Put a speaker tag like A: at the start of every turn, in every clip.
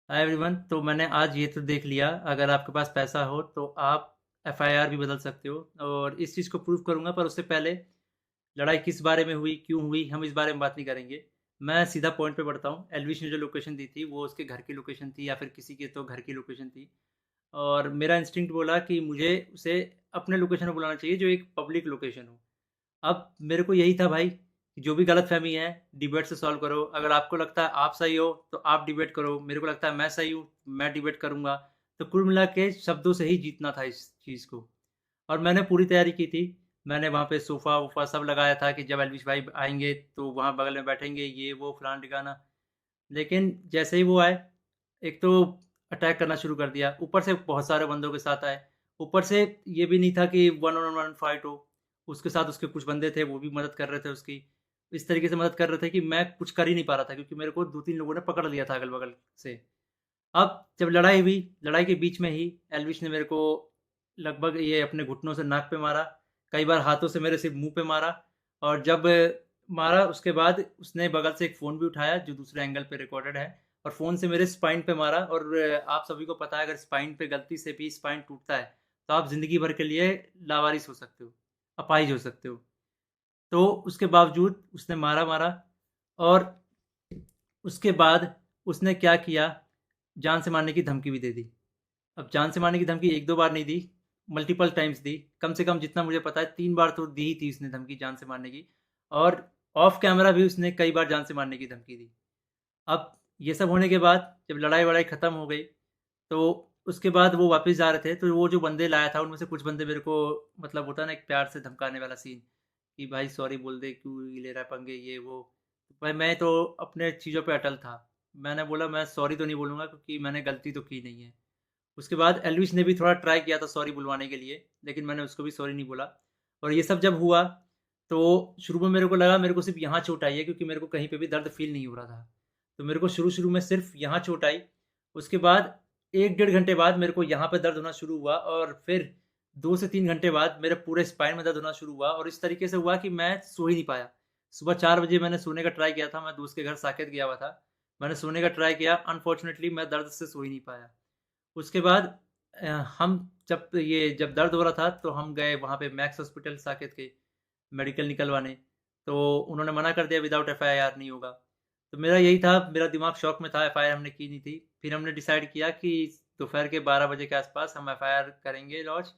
A: Hi everyone. तो मैंने आज ये तो देख लिया, अगर आपके पास पैसा हो तो आप एफआईआर भी बदल सकते हो, और इस चीज़ को प्रूव करूंगा। पर उससे पहले लड़ाई किस बारे में हुई, क्यों हुई, हम इस बारे में बात नहीं करेंगे। मैं सीधा पॉइंट पे बढ़ता हूँ। एलविश ने जो लोकेशन दी थी वो उसके घर की लोकेशन थी, या फिर किसी के तो घर की लोकेशन थी। और मेरा इंस्टिंक्ट बोला कि मुझे उसे अपने लोकेशन में बुलाना चाहिए, जो एक पब्लिक लोकेशन हो। अब मेरे को यही था भाई कि जो भी गलतफ़हमी है डिबेट से सॉल्व करो। अगर आपको लगता है आप सही हो तो आप डिबेट करो, मेरे को लगता है मैं सही हूँ, मैं डिबेट करूँगा। तो कुल मिला के शब्दों से ही जीतना था इस चीज़ को। और मैंने पूरी तैयारी की थी। मैंने वहाँ पे सोफ़ा-वोफ़ा सब लगाया था कि जब एल्विश भाई आएँगे तो वहाँ बगल में बैठेंगे, ये वो फलाना-ढिकाना। लेकिन जैसे ही वो आए, एक तो अटैक करना शुरू कर दिया, ऊपर से बहुत सारे बंदों के साथ आए। ऊपर से ये भी नहीं था कि वन ऑन वन फाइट हो, उसके साथ उसके कुछ बंदे थे, वो भी मदद कर रहे थे उसकी। इस तरीके से मदद कर रहे थे कि मैं कुछ कर ही नहीं पा रहा था, क्योंकि मेरे को 2-3 लोगों ने पकड़ लिया था अगल-बगल से। अब जब लड़ाई हुई, लड़ाई के बीच में ही एल्विश ने मेरे को लगभग ये अपने घुटनों से नाक पे मारा, कई बार हाथों से मेरे सिर्फ़ मुँह पे मारा। और जब मारा उसके बाद उसने बगल से एक फ़ोन भी उठाया जो दूसरे एंगल पे रिकॉर्डेड है, और फ़ोन से मेरे स्पाइन पे मारा। और आप सभी को पता है, अगर स्पाइन पे गलती से भी स्पाइन टूटता है तो आप ज़िंदगी भर के लिए लावारिस हो सकते हो, अपाहिज हो सकते हो। तो उसके बावजूद उसने मारा, और उसके बाद उसने क्या किया, जान से मारने की धमकी भी दे दी। अब जान से मारने की धमकी 1-2 बार नहीं दी, मल्टीपल टाइम्स दी। कम से कम जितना मुझे पता है 3 बार तो दी ही थी उसने धमकी जान से मारने की। और ऑफ कैमरा भी उसने कई बार जान से मारने की धमकी दी। अब ये सब होने के बाद जब लड़ाई-वड़ाई ख़त्म हो गई, तो उसके बाद वो वापस जा रहे थे, तो वो जो बंदे लाया था उनमें से कुछ बंदे मेरे को, मतलब होता है ना एक प्यार से धमकाने वाला सीन, कि भाई सॉरी बोल दे, क्यों ले रहा है पंगे, ये वो। भाई मैं तो अपने चीज़ों पे अटल था। मैंने बोला मैं सॉरी तो नहीं बोलूँगा, क्योंकि मैंने गलती तो की नहीं है। उसके बाद एल्विश ने भी थोड़ा ट्राई किया था सॉरी बुलवाने के लिए, लेकिन मैंने उसको भी सॉरी नहीं बोला। और ये सब जब हुआ, तो शुरू में मेरे को लगा मेरे को सिर्फ़ यहाँ चोट आई है, क्योंकि मेरे को कहीं पे भी दर्द फ़ील नहीं हो रहा था। तो मेरे को शुरू-शुरू में सिर्फ़ यहाँ चोट आई। उसके बाद 1 डेढ़ घंटे बाद मेरे को यहाँ पे दर्द होना शुरू हुआ, और फिर 2 से 3 घंटे बाद मेरे पूरे स्पाइन में दर्द होना शुरू हुआ, और इस तरीके से हुआ कि मैं सो ही नहीं पाया। सुबह 4 बजे मैंने सोने का ट्राई किया था, मैं दोस्त के घर साकेत गया हुआ था। मैंने सोने का ट्राई किया, अनफॉर्चुनेटली मैं दर्द से सो ही नहीं पाया। उसके बाद हम जब दर्द हो रहा था तो हम गए वहाँ पे मैक्स हॉस्पिटल साकेत के, मेडिकल निकलवाने। तो उन्होंने मना कर दिया, विदाउट एफआईआर नहीं होगा। तो मेरा यही था, मेरा दिमाग शॉक में था, एफआईआर हमने की नहीं थी। फिर हमने डिसाइड किया कि दोपहर के 12 बजे के आसपास हम एफआईआर करेंगे लॉन्च,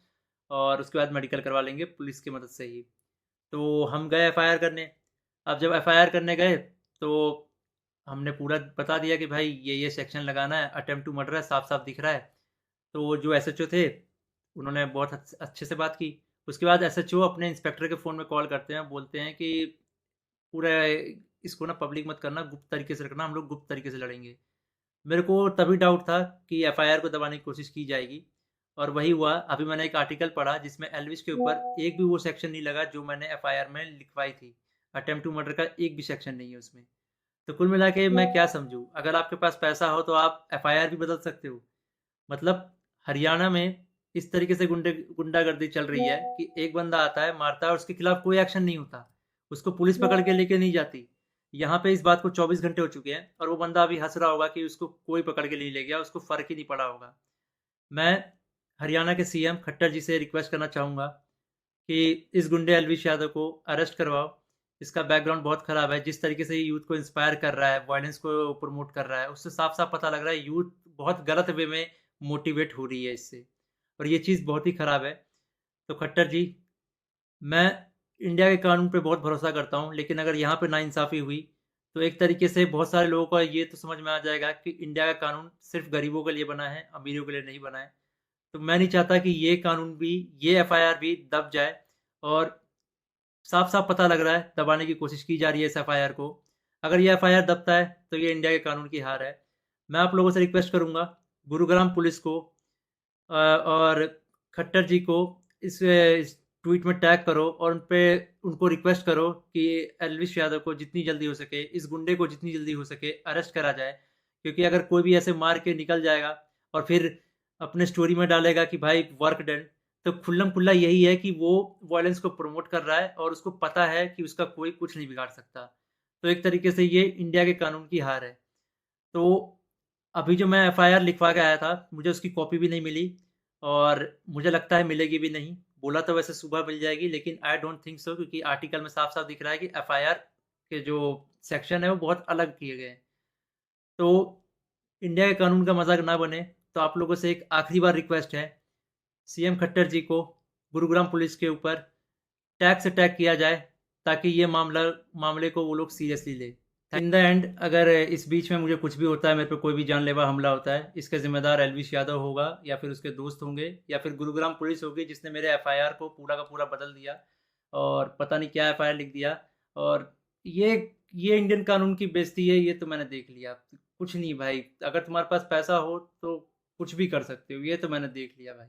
A: और उसके बाद मेडिकल करवा लेंगे पुलिस की मदद से ही। तो हम गए एफआईआर करने। अब जब एफआईआर करने गए, तो हमने पूरा बता दिया कि भाई ये सेक्शन लगाना है, अटेम्प्ट टू मर्डर है, साफ साफ दिख रहा है। तो वो जो एसएचओ थे, उन्होंने बहुत अच्छे से बात की। उसके बाद एसएचओ अपने इंस्पेक्टर के फ़ोन में कॉल करते हैं, बोलते हैं कि पूरा इसको ना पब्लिक मत करना, गुप्त तरीके से रखना, हम लोग गुप्त तरीके से लड़ेंगे। मेरे को तभी डाउट था कि एफआईआर को दबाने की कोशिश की जाएगी, और वही हुआ। अभी मैंने एक आर्टिकल पढ़ा जिसमें एल्विश के ऊपर एक भी वो सेक्शन नहीं लगा जो मैंने एफआईआर में लिखवाई थी। अटेम्प्ट टू मर्डर का एक भी सेक्शन नहीं है उसमें। तो कुल मिला के मैं क्या समझूं, अगर आपके पास पैसा हो तो आप एफआईआर भी बदल सकते हो। मतलब हरियाणा में इस तरीके से गुंडागर्दी चल रही है कि एक बंदा आता है, मारता है, और उसके खिलाफ कोई एक्शन नहीं होता। उसको पुलिस पकड़ के लेके नहीं जाती। यहाँ पे इस बात को 24 घंटे हो चुके हैं, और वो बंदा अभी हंस रहा होगा कि उसको कोई पकड़ के नहीं ले गया, उसको फर्क ही नहीं पड़ा होगा। मैं हरियाणा के सीएम खट्टर जी से रिक्वेस्ट करना चाहूँगा कि इस गुंडे एलविश यादव को अरेस्ट करवाओ। इसका बैकग्राउंड बहुत ख़राब है। जिस तरीके से ये यूथ को इंस्पायर कर रहा है, वायलेंस को प्रमोट कर रहा है, उससे साफ-साफ पता लग रहा है यूथ बहुत गलत वे में मोटिवेट हो रही है इससे, और ये चीज़ बहुत ही ख़राब है। तो खट्टर जी, मैं इंडिया के कानून पे बहुत भरोसा करता हूँ, लेकिन अगर यहाँ पे नाइंसाफ़ी हुई, तो एक तरीके से बहुत सारे लोगों को ये तो समझ में आ जाएगा कि इंडिया का कानून सिर्फ़ गरीबों के लिए बना है, अमीरों के लिए नहीं बना है। तो मैं नहीं चाहता कि ये कानून भी, ये एफआईआर भी दब जाए। और साफ-साफ पता लग रहा है दबाने की कोशिश की जा रही है इस एफआईआर को। अगर ये एफआईआर दबता है तो ये इंडिया के कानून की हार है। मैं आप लोगों से रिक्वेस्ट करूँगा, गुरुग्राम पुलिस को और खट्टर जी को इस ट्वीट में टैग करो, और उनको रिक्वेस्ट करो कि एल्विश यादव को जितनी जल्दी हो सके, इस गुंडे को जितनी जल्दी हो सके अरेस्ट करा जाए। क्योंकि अगर कोई भी ऐसे मार के निकल जाएगा और फिर अपने स्टोरी में डालेगा कि भाई वर्क डन, तो खुल्लम खुल्ला यही है कि वो वायलेंस को प्रमोट कर रहा है, और उसको पता है कि उसका कोई कुछ नहीं बिगाड़ सकता। तो एक तरीके से ये इंडिया के कानून की हार है। तो अभी जो मैं एफआईआर लिखवा के आया था, मुझे उसकी कॉपी भी नहीं मिली और मुझे लगता है मिलेगी भी नहीं। बोला तो वैसे सुबह मिल जाएगी, लेकिन आई डोंट थिंक सो, क्योंकि आर्टिकल में साफ-साफ दिख रहा है कि एफआईआर के जो सेक्शन है वो बहुत अलग किए गए हैं। तो इंडिया के कानून का मज़ाक ना बने, तो आप लोगों से एक आखिरी बार रिक्वेस्ट है, सीएम खट्टर जी को गुरुग्राम पुलिस के ऊपर टैग से टैग किया जाए, ताकि ये मामले को वो लोग सीरियसली ले। इन द एंड अगर इस बीच में मुझे कुछ भी होता है, मेरे पे कोई भी जानलेवा हमला होता है, इसका ज़िम्मेदार एलविश यादव होगा या फिर उसके दोस्त होंगे या फिर गुरुग्राम पुलिस होगी, जिसने मेरे एफआईआर को पूरा का पूरा बदल दिया और पता नहीं क्या एफआईआर लिख दिया। और ये ये इंडियन कानून की बेइज्जती है, ये तो मैंने देख लिया। कुछ नहीं भाई, अगर तुम्हारे पास पैसा हो तो कुछ भी कर सकते हो, ये तो मैंने देख लिया भाई।